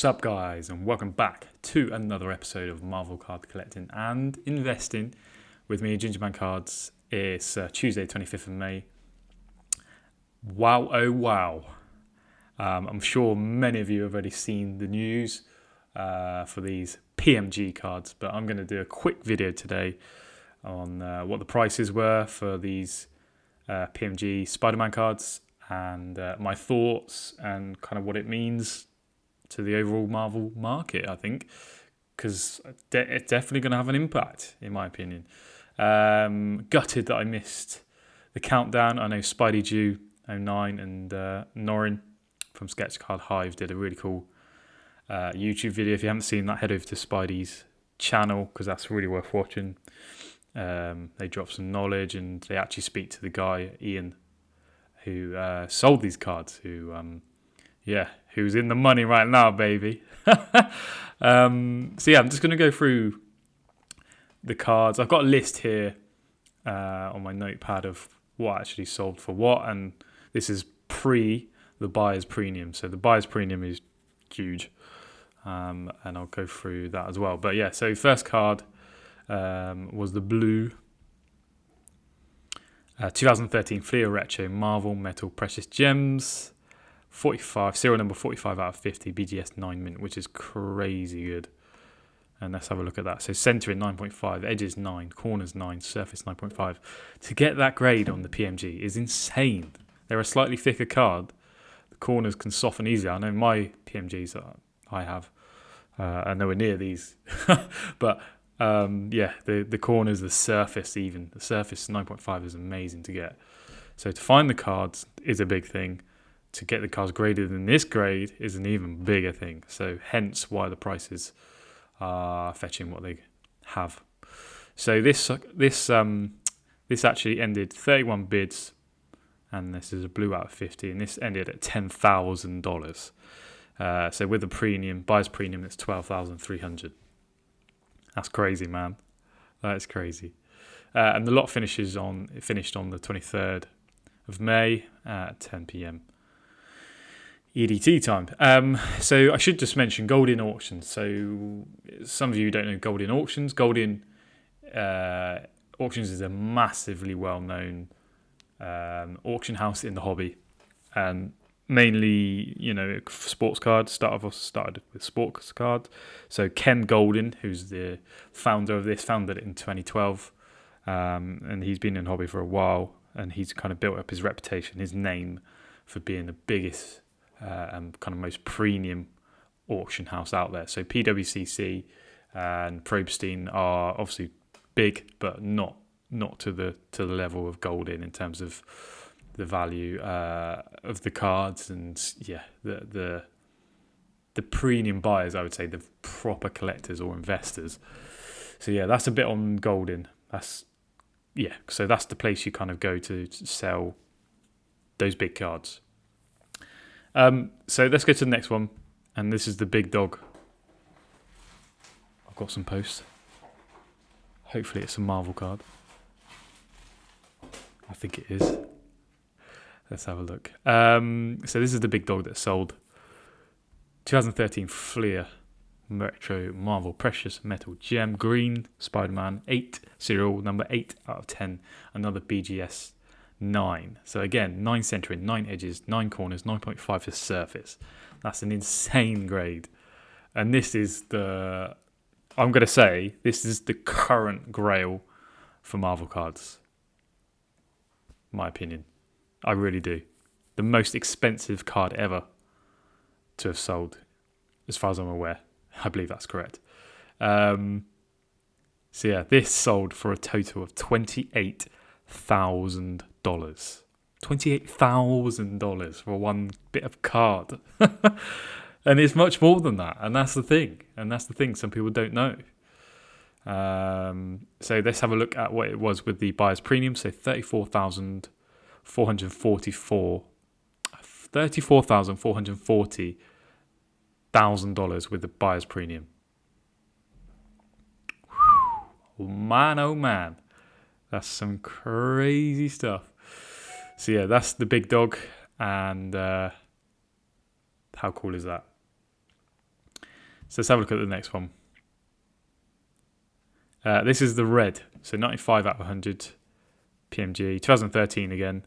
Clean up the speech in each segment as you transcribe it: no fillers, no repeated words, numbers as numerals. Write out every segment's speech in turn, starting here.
Sup guys, and welcome back to another episode of Marvel Card Collecting and Investing with me, Gingerman Cards. It's Tuesday 25th of May. Wow, oh wow. I'm sure many of you have already seen the news for these PMG cards, but I'm going to do a quick video today on what the prices were for these PMG Spiderman cards and my thoughts and kind of what it means to the overall Marvel market, I think, because it's definitely going to have an impact, in my opinion. Gutted that I missed the countdown. I know Spidey Jew 09 and Norin from Sketch Card Hive did a really cool YouTube video. If you haven't seen that, head over to Spidey's channel because that's really worth watching. They drop some knowledge and they actually speak to the guy, Ian, who sold these cards, who's in the money right now, baby. I'm just going to go through the cards. I've got a list here on my notepad of what actually sold for what, and this is pre the buyer's premium. So the buyer's premium is huge, and I'll go through that as well. But yeah, so first card was the blue 2013 Fleer Retro Marvel Metal Precious Gems. 45, serial number 45 out of 50, BGS 9 mint, which is crazy good. And let's have a look at that. So centering 9.5, edges 9, corners 9, surface 9.5. To get that grade on the PMG is insane. They're a slightly thicker card. The corners can soften easier. I know my PMGs that I have are nowhere near these. But the corners, the surface even. The surface 9.5 is amazing to get. So to find the cards is a big thing. To get the cards graded in this grade is an even bigger thing. So hence why the prices are fetching what they have. So this actually ended 31 bids, and this is a blue out of 50, and this ended at $10,000. So with the premium, buyer's premium, it's $12,300. That's crazy, man. That is crazy. And the lot finished on the 23rd of May at 10 p.m. EDT time. So I should just mention Goldin auctions. So some of you don't know Goldin auctions. Goldin auctions is a massively well-known auction house in the hobby, and mainly, sports cards. Started with sports cards. So Ken Goldin, who's the founder of this, founded it in 2012, and he's been in the hobby for a while, and he's kind of built up his reputation, his name, for being the biggest and kind of most premium auction house out there. So PWCC and Probstein are obviously big, but not to the level of Goldin in terms of the value of the cards and the premium buyers. I would say the proper collectors or investors. So that's a bit on Goldin. So that's the place you kind of go to sell those big cards. So let's go to the next one, and this is the big dog. I've got some posts. Hopefully it's a Marvel card. I think it is. Let's have a look. So this is the big dog that sold. 2013 Fleer Retro Marvel Precious Metal Gem Green Spiderman 8, serial number 8 out of 10. Another BGS 9. So again, 9 centering, 9 edges, 9 corners, 9.5 for surface. That's an insane grade. And this is the current grail for Marvel cards. My opinion. I really do. The most expensive card ever to have sold, as far as I'm aware. I believe that's correct. This sold for a total of $28,000. $28,000 for one bit of card. And it's much more than that. And that's the thing. Some people don't know. So let's have a look at what it was with the buyer's premium. So $34,440,000 with the buyer's premium. Man, oh man. That's some crazy stuff. So that's the big dog, and how cool is that? So let's have a look at the next one. This is the red. So 95 out of 100 PMG. 2013 again.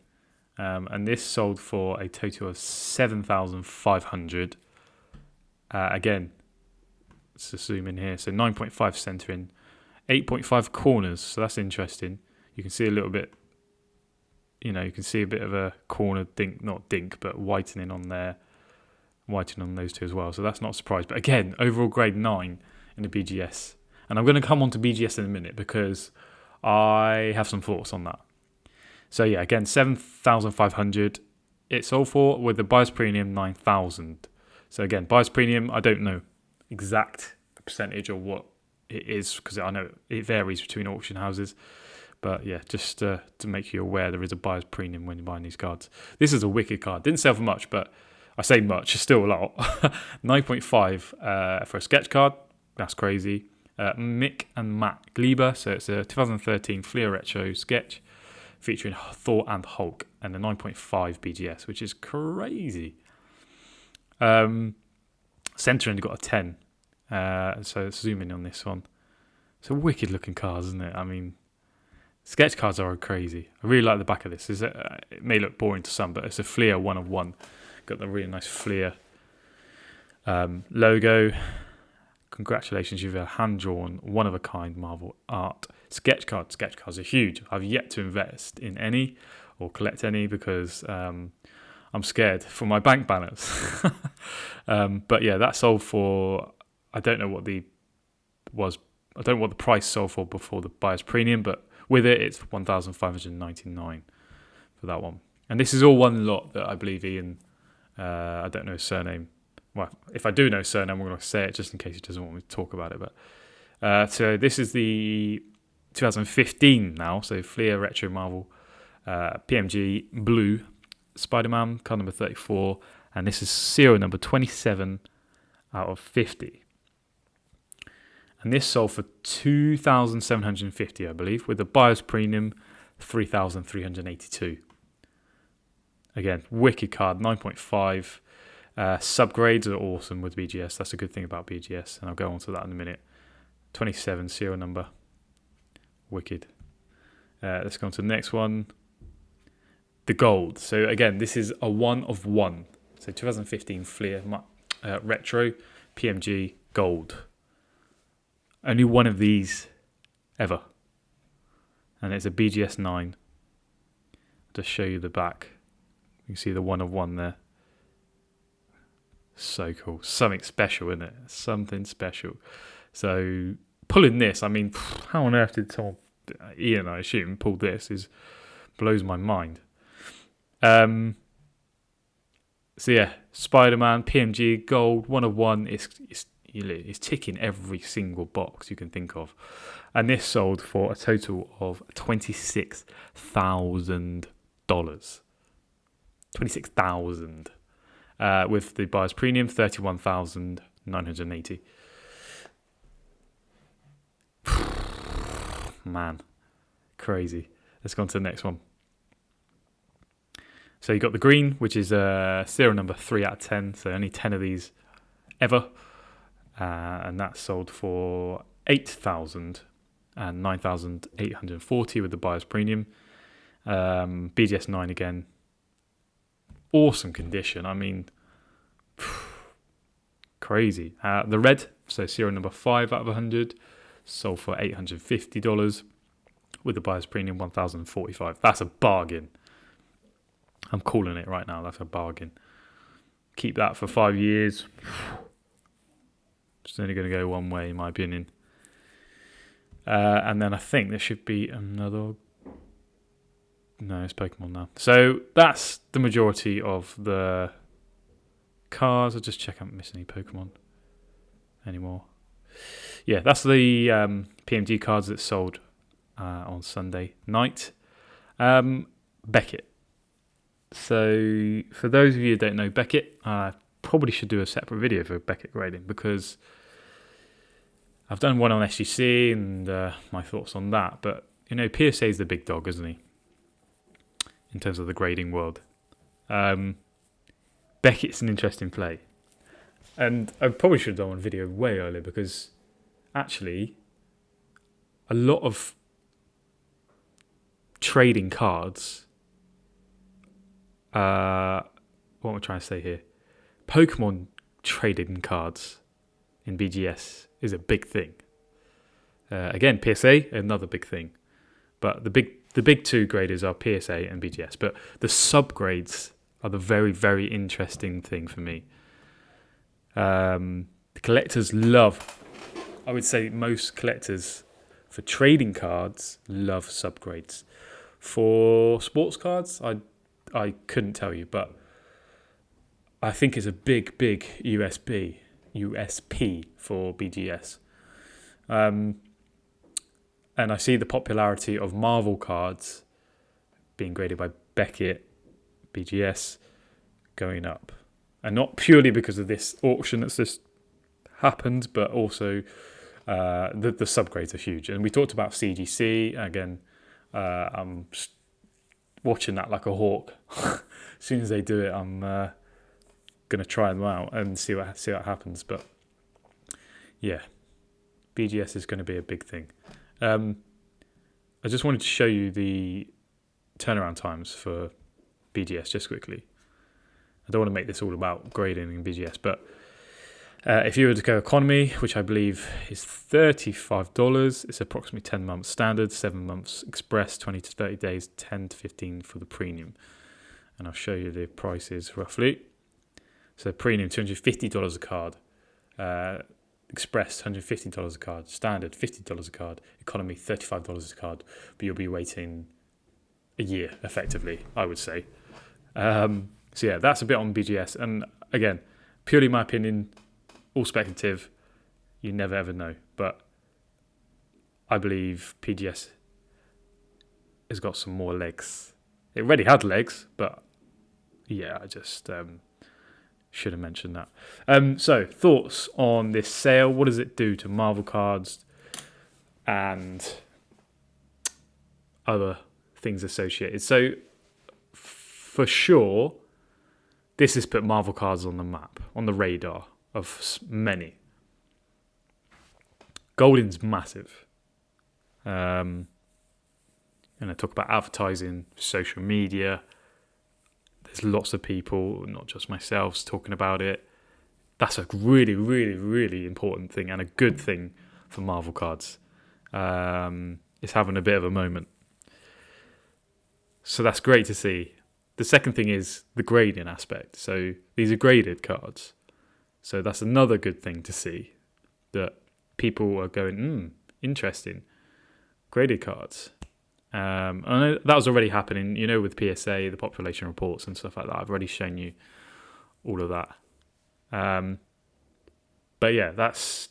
And this sold for a total of 7,500. Again, let's just zoom in here. So 9.5 centering, 8.5 corners. So that's interesting. You can see a little bit, you can see a bit of a corner dink, not dink, but whitening on there. Whitening on those two as well. So that's not a surprise. But again, overall grade 9 in the BGS. And I'm going to come on to BGS in a minute because I have some thoughts on that. So yeah, again, 7,500. It sold for with the buyer's premium 9,000. So again, buyer's premium, I don't know exact percentage or what it is because I know it varies between auction houses. But yeah, just to make you aware, there is a buyer's premium when you're buying these cards. This is a wicked card. Didn't sell for much, but I say much, it's still a lot. 9.5 for a sketch card. That's crazy. Mick and Matt Gleber. So it's a 2013 Fleer Retro sketch featuring Thor and Hulk and a 9.5 BGS, which is crazy. Centering got a 10. So let's zoom in on this one. It's a wicked looking card, isn't it? I mean, sketch cards are crazy. I really like the back of this. It may look boring to some, but it's a Fleer 1 of 1. Got the really nice Fleer logo. Congratulations, you've a hand-drawn, one-of-a-kind Marvel art sketch card. Sketch cards are huge. I've yet to invest in any or collect any because I'm scared for my bank balance. But yeah, that sold for, I don't know what the price sold for before the buyer's premium, but with it, it's 1,599 for that one. And this is all one lot that I believe Ian, I don't know his surname. Well, if I do know his surname, I'm going to say it just in case he doesn't want me to talk about it. But so this is the 2015 now, so Fleer Retro Marvel PMG Blue Spiderman card number 34, and this is serial number 27 out of 50. And this sold for 2,750, I believe, with the buyer's premium 3,382. Again, wicked card, 9.5. Subgrades are awesome with BGS. That's a good thing about BGS, and I'll go on to that in a minute. 27 serial number. Wicked. Let's go on to the next one. The gold. So again, this is a 1 of 1. So 2015 Fleer Retro PMG Gold. Only one of these ever. And it's a BGS 9. I'll just show you the back. You can see the 1 of 1 there. So cool. Something special, isn't it? Something special. So pulling this, I mean, how on earth did someone, Ian, I assume, pull this blows my mind. So yeah, Spiderman PMG Gold 1 of 1 is ticking every single box you can think of, and this sold for a total of $26,000. 26,000. With the buyer's premium, 31,980. Man, crazy. Let's go on to the next one. So you got the green, which is serial number 3 out of 10. So only 10 of these ever, and that sold for 8,000 and 9,840 with the buyer's premium. BGS 9 again. Awesome condition. I mean, crazy. The red, so serial number 5 out of 100, sold for $850 with the buyer's premium 1,045. That's a bargain. I'm calling it right now. That's a bargain. Keep that for 5 years. It's only going to go one way, in my opinion. And then I think there should be another. No, it's Pokemon now. So that's the majority of the cards. I'll just check I haven't missed any Pokemon anymore. Yeah, that's the PMG cards that sold on Sunday night. Beckett. So for those of you who don't know Beckett, I probably should do a separate video for Beckett grading because I've done one on SGC and my thoughts on that. But, PSA is the big dog, isn't he? In terms of the grading world. Beckett's an interesting play. And I probably should have done one video way earlier, because actually a lot of trading cards, what am I trying to say here? Pokemon trading cards in BGS is a big thing. Again, PSA, another big thing. But the big two graders are PSA and BGS. But the subgrades are the very, very interesting thing for me. The collectors love, I would say most collectors for trading cards love subgrades. For sports cards, I couldn't tell you, but I think it's a big USP for BGS. And I see the popularity of Marvel cards being graded by Beckett, BGS, going up. And not purely because of this auction that's just happened, but also the subgrades are huge. And we talked about CGC. Again, I'm watching that like a hawk. As soon as they do it, I'm going to try them out and see what happens. But yeah, BGS is going to be a big thing. I just wanted to show you the turnaround times for BGS just quickly. I don't want to make this all about grading in BGS, but if you were to go economy, which I believe is $35, it's approximately 10 months standard, 7 months express, 20 to 30 days, 10 to 15 for the premium. And I'll show you the prices roughly. So premium, $250 a card. Express, $150 a card. Standard, $50 a card. Economy, $35 a card. But you'll be waiting a year, effectively, I would say. So yeah, that's a bit on BGS. And again, purely my opinion, all speculative. You never ever know. But I believe PGS has got some more legs. It already had legs, but yeah, I just should have mentioned that. So, thoughts on this sale. What does it do to Marvel cards and other things associated? So, for sure, this has put Marvel cards on the map, on the radar of many. Goldin's massive. And I talk about advertising, social media. There's lots of people, not just myself, talking about it. That's a really, really, really important thing and a good thing for Marvel cards. It's having a bit of a moment. So that's great to see. The second thing is the grading aspect. So these are graded cards. So that's another good thing to see, that people are going, interesting, graded cards. I know that was already happening, with PSA, the population reports and stuff like that. I've already shown you all of that. But yeah, it's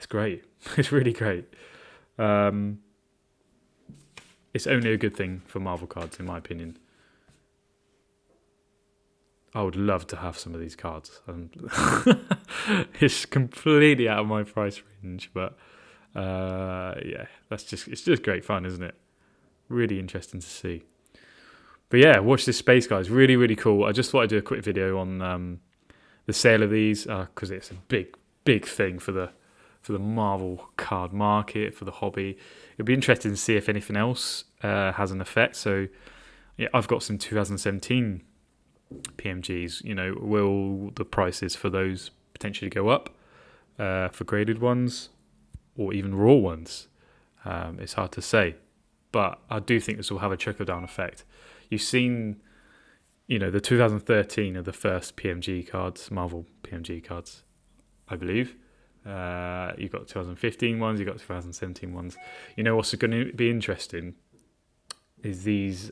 great. It's really great. It's only a good thing for Marvel cards, in my opinion. I would love to have some of these cards. It's completely out of my price range, but yeah, it's just great fun, isn't it? Really interesting to see. But yeah, watch this space, guys. Really, really cool. I just thought I'd do a quick video on the sale of these because it's a big thing for the Marvel card market, for the hobby. It'll be interesting to see if anything else has an effect. So yeah, I've got some 2017 PMGs. Will the prices for those potentially go up for graded ones or even raw ones? It's hard to say, but I do think this will have a trickle-down effect. You've seen, the 2013 are the first PMG cards, Marvel PMG cards, I believe. You've got 2015 ones, you've got 2017 ones. What's going to be interesting is these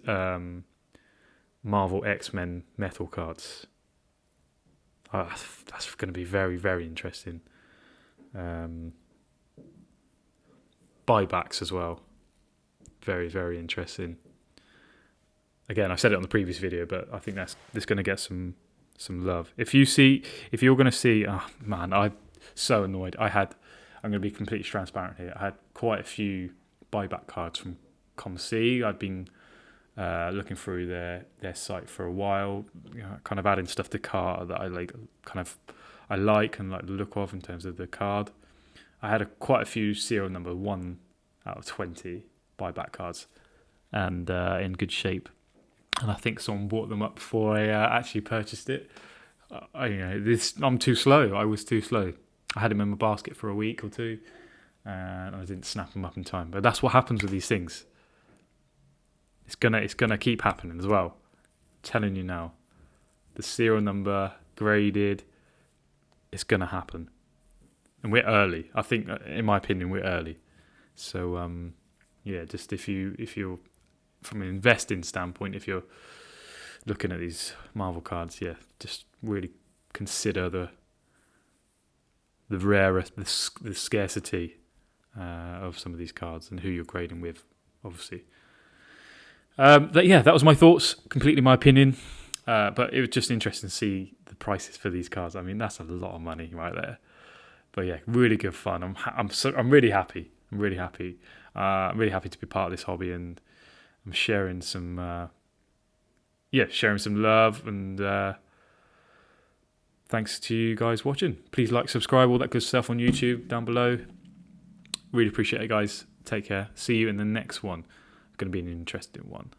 Marvel X-Men metal cards. That's going to be very, very interesting. Buybacks as well. Very, very interesting. Again, I said it on the previous video, but I think that's going to get some love. If you're going to see, oh man, I'm so annoyed. I'm going to be completely transparent here. I had quite a few buyback cards from ComC. I'd been looking through their site for a while, kind of adding stuff to cart that I like, and like the look of in terms of the card. I had quite a few serial number 1 out of 20 buyback cards, and in good shape. And I think someone bought them up before I actually purchased it. I'm too slow. I was too slow. I had them in my basket for a week or two, and I didn't snap them up in time. But that's what happens with these things. It's gonna keep happening as well. I'm telling you now, the serial number graded. It's gonna happen, and we're early. I think, in my opinion, we're early. So just if you're from an investing standpoint, if you're looking at these Marvel cards, just really consider the rarest, the scarcity of some of these cards and who you're grading with, obviously. That was my thoughts. Completely my opinion, but it was just interesting to see the prices for these cards. I mean, that's a lot of money right there. But yeah, really good fun. I'm really happy. I'm really happy. I'm really happy to be part of this hobby, and I'm sharing some love, and thanks to you guys watching. Please like, subscribe, all that good stuff on YouTube down below. Really appreciate it, guys. Take care. See you in the next one. It's going to be an interesting one.